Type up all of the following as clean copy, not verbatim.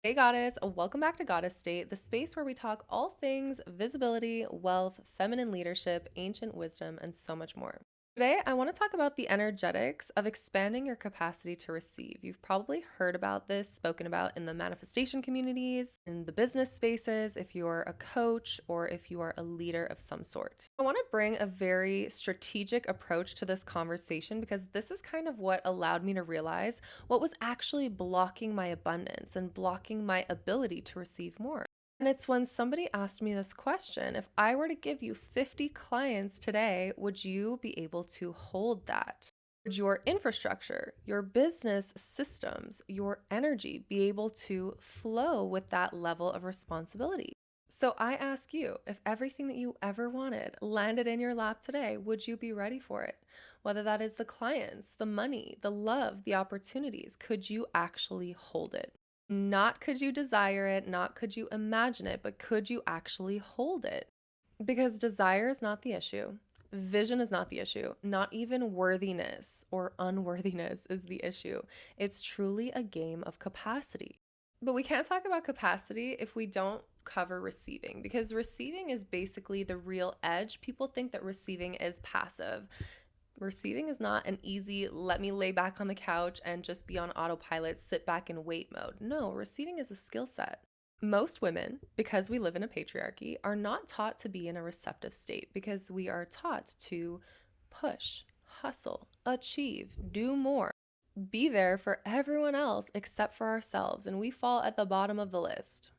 Hey, Goddess, welcome back to Goddess State, the space where we talk all things visibility, wealth, feminine leadership, ancient wisdom, and so much more. Today, I want to talk about the energetics of expanding your capacity to receive. You've probably heard about this spoken about in the manifestation communities, in the business spaces, if you're a coach or if you are a leader of some sort. I want to bring a very strategic approach to this conversation because this is kind of what allowed me to realize what was actually blocking my abundance and blocking my ability to receive more. And it's when somebody asked me this question: if I were to give you 50 clients today, would you be able to hold that? Would your infrastructure, your business systems, your energy be able to flow with that level of responsibility? So I ask you, if everything that you ever wanted landed in your lap today, would you be ready for it? Whether that is the clients, the money, the love, the opportunities, could you actually hold it? Not could you desire it, not could you imagine it, but could you actually hold it? Because desire is not the issue. Vision is not the issue. Not even worthiness or unworthiness is the issue. It's truly a game of capacity. But we can't talk about capacity if we don't cover receiving, because receiving is basically the real edge. People think that receiving is passive. Receiving is not an easy, let me lay back on the couch and just be on autopilot, sit back and wait mode. No, receiving is a skill set. Most women, because we live in a patriarchy, are not taught to be in a receptive state because we are taught to push, hustle, achieve, do more, be there for everyone else except for ourselves, and we fall at the bottom of the list.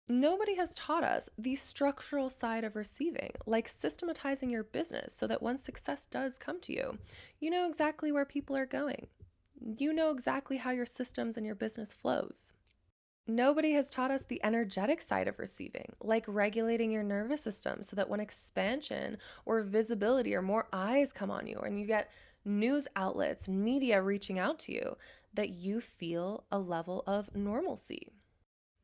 Nobody has taught us the structural side of receiving, like systematizing your business so that when success does come to you, you know exactly where people are going. You know exactly how your systems and your business flows. Nobody has taught us the energetic side of receiving, like regulating your nervous system so that when expansion or visibility or more eyes come on you and you get news outlets, media reaching out to you, that you feel a level of normalcy.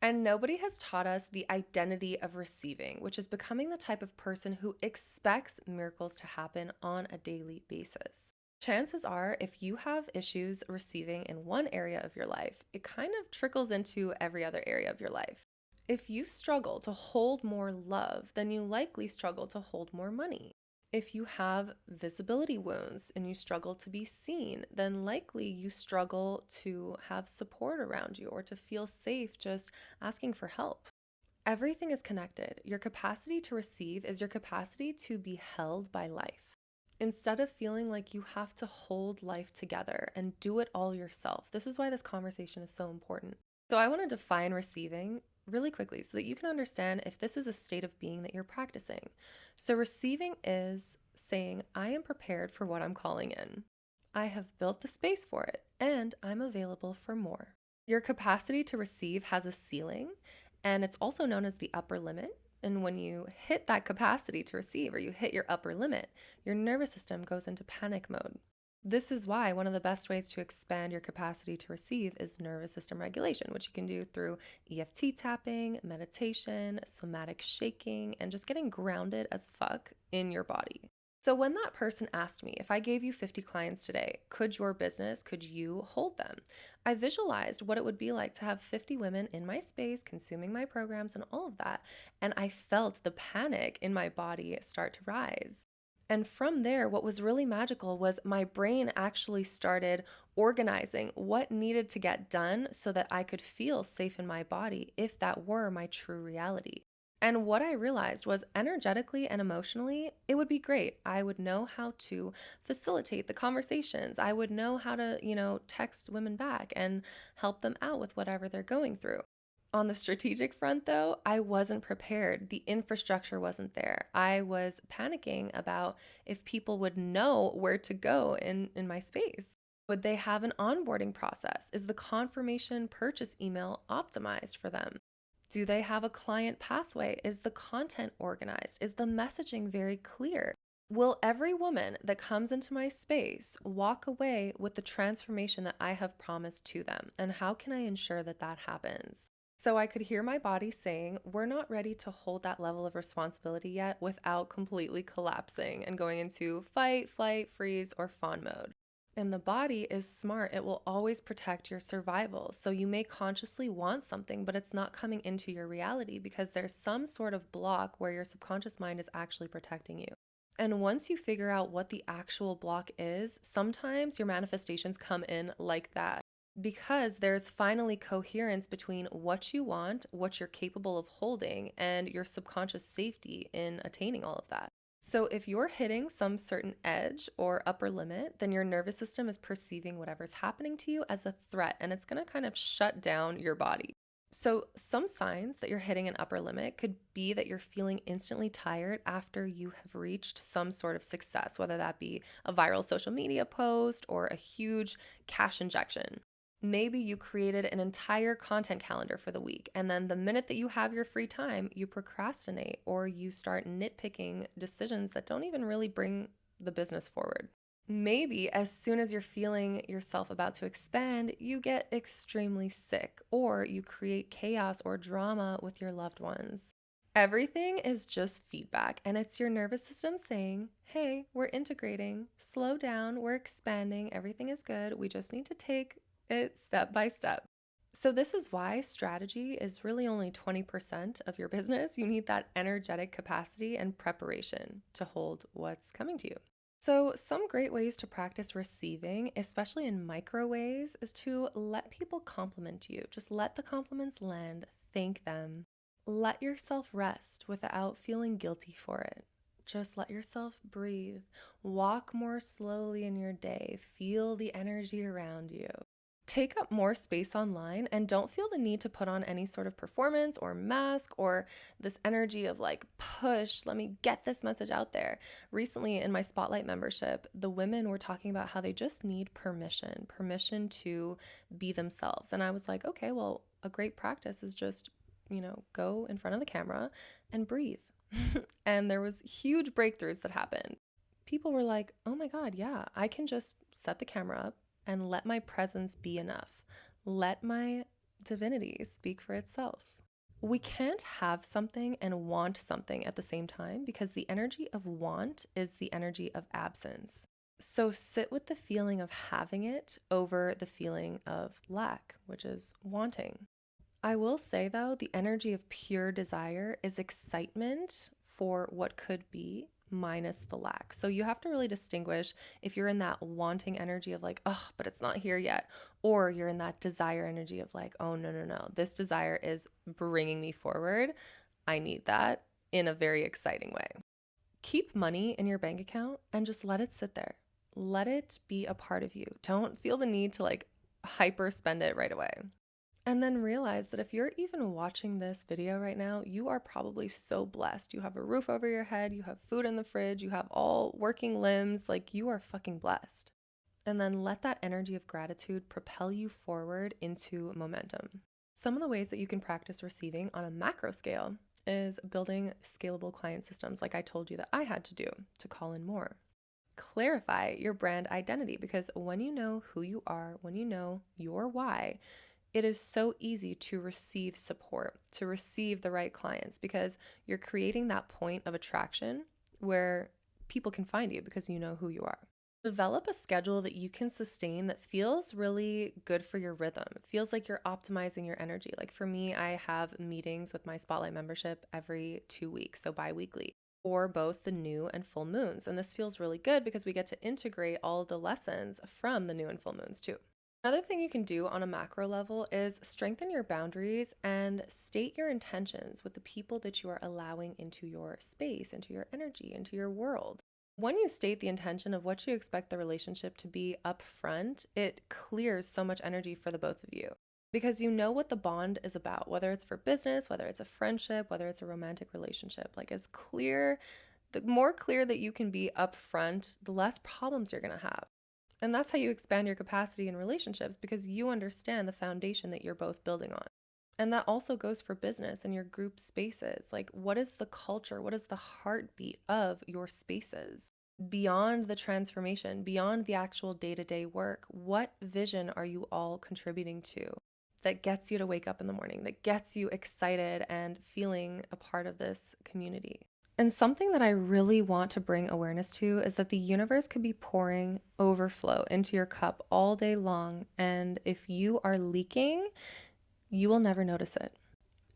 And nobody has taught us the identity of receiving, which is becoming the type of person who expects miracles to happen on a daily basis. Chances are, if you have issues receiving in one area of your life, it kind of trickles into every other area of your life. If you struggle to hold more love, then you likely struggle to hold more money. If you have visibility wounds and you struggle to be seen, then likely you struggle to have support around you or to feel safe just asking for help. Everything is connected. Your capacity to receive is your capacity to be held by life. Instead of feeling like you have to hold life together and do it all yourself, this is why this conversation is so important. So, I want to define receiving really quickly so that you can understand if this is a state of being that you're practicing. So, receiving is saying, I am prepared for what I'm calling in. I have built the space for it, and I'm available for more. Your capacity to receive has a ceiling, and it's also known as the upper limit. And when you hit that capacity to receive or you hit your upper limit, your nervous system goes into panic mode. This is why one of the best ways to expand your capacity to receive is nervous system regulation, which you can do through EFT tapping, meditation, somatic shaking, and just getting grounded as fuck in your body. So when that person asked me, if I gave you 50 clients today, could you hold them? I visualized what it would be like to have 50 women in my space consuming my programs and all of that. And I felt the panic in my body start to rise. And from there, what was really magical was my brain actually started organizing what needed to get done so that I could feel safe in my body if that were my true reality. And what I realized was energetically and emotionally, it would be great. I would know how to facilitate the conversations. I would know how to, text women back and help them out with whatever they're going through. On the strategic front, though, I wasn't prepared. The infrastructure wasn't there. I was panicking about if people would know where to go in my space. Would they have an onboarding process? Is the confirmation purchase email optimized for them? Do they have a client pathway? Is the content organized? Is the messaging very clear? Will every woman that comes into my space walk away with the transformation that I have promised to them? And how can I ensure that that happens? So I could hear my body saying, we're not ready to hold that level of responsibility yet without completely collapsing and going into fight, flight, freeze, or fawn mode. And the body is smart. It will always protect your survival. So you may consciously want something, but it's not coming into your reality because there's some sort of block where your subconscious mind is actually protecting you. And once you figure out what the actual block is, sometimes your manifestations come in like that because there's finally coherence between what you want, what you're capable of holding, and your subconscious safety in attaining all of that. So, if you're hitting some certain edge or upper limit, then your nervous system is perceiving whatever's happening to you as a threat and it's going to kind of shut down your body. So, some signs that you're hitting an upper limit could be that you're feeling instantly tired after you have reached some sort of success, whether that be a viral social media post or a huge cash injection. Maybe you created an entire content calendar for the week, and then the minute that you have your free time, you procrastinate or you start nitpicking decisions that don't even really bring the business forward. Maybe as soon as you're feeling yourself about to expand, you get extremely sick or you create chaos or drama with your loved ones. Everything is just feedback, and it's your nervous system saying, hey, we're integrating, slow down, we're expanding, everything is good, we just need to take it step by step. So, this is why strategy is really only 20% of your business. You need that energetic capacity and preparation to hold what's coming to you. So, some great ways to practice receiving, especially in micro ways, is to let people compliment you. Just let the compliments land, thank them. Let yourself rest without feeling guilty for it. Just let yourself breathe. Walk more slowly in your day. Feel the energy around you. Take up more space online and don't feel the need to put on any sort of performance or mask or this energy of like, push, let me get this message out there. Recently in my Spotlight membership, the women were talking about how they just need permission to be themselves. And I was like, okay, well, a great practice is just, go in front of the camera and breathe. And there was huge breakthroughs that happened. People were like, oh my God, yeah, I can just set the camera up and let my presence be enough. Let my divinity speak for itself. We can't have something and want something at the same time because the energy of want is the energy of absence. So sit with the feeling of having it over the feeling of lack, which is wanting. I will say though, the energy of pure desire is excitement for what could be minus the lack. So you have to really distinguish if you're in that wanting energy of like, oh, but it's not here yet, or you're in that desire energy of like, oh, no, no, no, this desire is bringing me forward. I need that in a very exciting way. Keep money in your bank account and just let it sit there. Let it be a part of you. Don't feel the need to like hyper spend it right away. And then realize that if you're even watching this video right now, you are probably so blessed. You have a roof over your head, you have food in the fridge, you have all working limbs, like you are fucking blessed. And then let that energy of gratitude propel you forward into momentum. Some of the ways that you can practice receiving on a macro scale is building scalable client systems, like I told you that I had to do to call in more. Clarify your brand identity, because when you know who you are, when you know your why, it is so easy to receive support, to receive the right clients, because you're creating that point of attraction where people can find you because you know who you are. Develop a schedule that you can sustain that feels really good for your rhythm. It feels like you're optimizing your energy. Like for me, I have meetings with my Spotlight membership every 2 weeks, so bi-weekly, for both the new and full moons. And this feels really good because we get to integrate all of the lessons from the new and full moons too. Another thing you can do on a macro level is strengthen your boundaries and state your intentions with the people that you are allowing into your space, into your energy, into your world. When you state the intention of what you expect the relationship to be up front, it clears so much energy for the both of you because you know what the bond is about, whether it's for business, whether it's a friendship, whether it's a romantic relationship. Like as clear, the more clear that you can be up front, the less problems you're going to have. And that's how you expand your capacity in relationships because you understand the foundation that you're both building on. And that also goes for business and your group spaces. Like, what is the culture? What is the heartbeat of your spaces? Beyond the transformation, beyond the actual day-to-day work, what vision are you all contributing to that gets you to wake up in the morning, that gets you excited and feeling a part of this community? And something that I really want to bring awareness to is that the universe could be pouring overflow into your cup all day long. And if you are leaking, you will never notice it.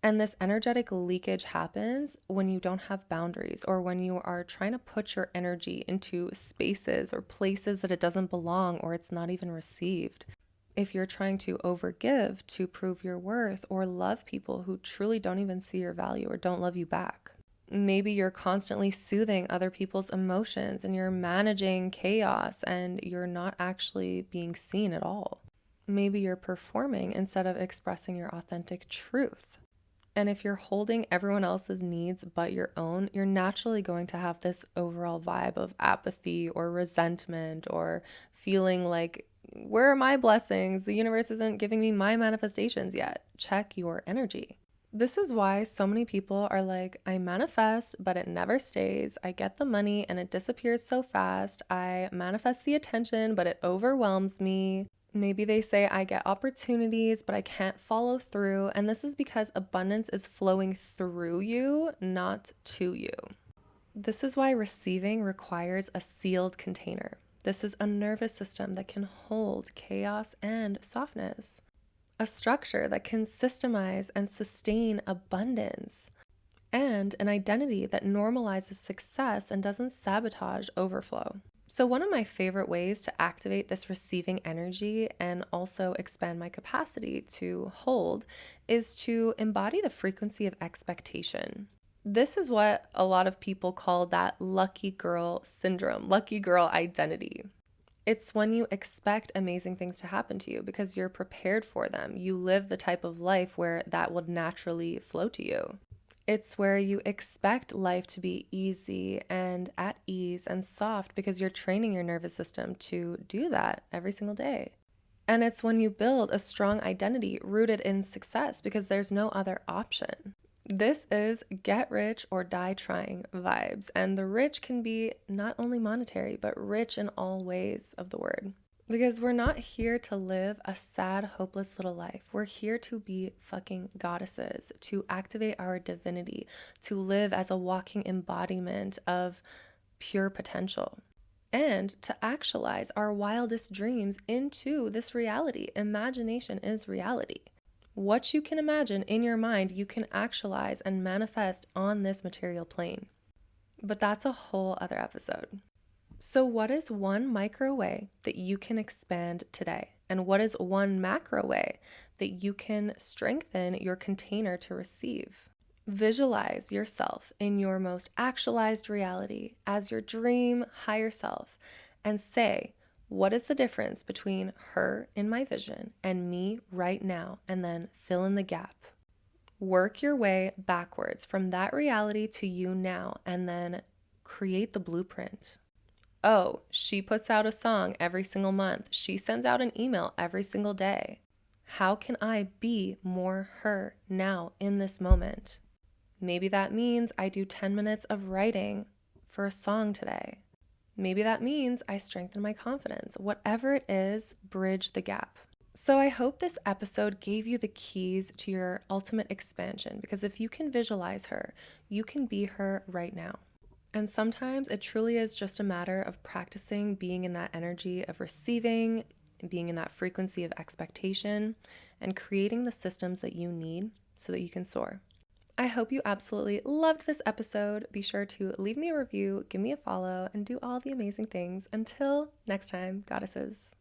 And this energetic leakage happens when you don't have boundaries or when you are trying to put your energy into spaces or places that it doesn't belong or it's not even received. If you're trying to overgive to prove your worth or love people who truly don't even see your value or don't love you back. Maybe you're constantly soothing other people's emotions and you're managing chaos and you're not actually being seen at all. Maybe you're performing instead of expressing your authentic truth. And if you're holding everyone else's needs but your own, you're naturally going to have this overall vibe of apathy or resentment or feeling like, where are my blessings? The universe isn't giving me my manifestations yet. Check your energy. This is why so many people are like, I manifest, but it never stays. I get the money and it disappears so fast. I manifest the attention, but it overwhelms me. Maybe they say I get opportunities, but I can't follow through. And this is because abundance is flowing through you, not to you. This is why receiving requires a sealed container. This is a nervous system that can hold chaos and softness. A structure that can systemize and sustain abundance, and an identity that normalizes success and doesn't sabotage overflow. So one of my favorite ways to activate this receiving energy and also expand my capacity to hold is to embody the frequency of expectation. This is what a lot of people call that lucky girl syndrome, lucky girl identity. It's when you expect amazing things to happen to you because you're prepared for them. You live the type of life where that would naturally flow to you. It's where you expect life to be easy and at ease and soft because you're training your nervous system to do that every single day. And it's when you build a strong identity rooted in success because there's no other option. This is get rich or die trying vibes, and the rich can be not only monetary, but rich in all ways of the word. Because we're not here to live a sad, hopeless little life. We're here to be fucking goddesses, to activate our divinity, to live as a walking embodiment of pure potential, and to actualize our wildest dreams into this reality. Imagination is reality. What you can imagine in your mind, you can actualize and manifest on this material plane. But that's a whole other episode. So what is one micro way that you can expand today? And what is one macro way that you can strengthen your container to receive? Visualize yourself in your most actualized reality as your dream higher self and say, what is the difference between her in my vision and me right now? And then fill in the gap. Work your way backwards from that reality to you now, and then create the blueprint. Oh, she puts out a song every single month. She sends out an email every single day. How can I be more her now in this moment? Maybe that means I do 10 minutes of writing for a song today. Maybe that means I strengthen my confidence. Whatever it is, bridge the gap. So I hope this episode gave you the keys to your ultimate expansion, because if you can visualize her, you can be her right now. And sometimes it truly is just a matter of practicing being in that energy of receiving, being in that frequency of expectation, and creating the systems that you need so that you can soar. I hope you absolutely loved this episode. Be sure to leave me a review, give me a follow, and do all the amazing things. Until next time, goddesses.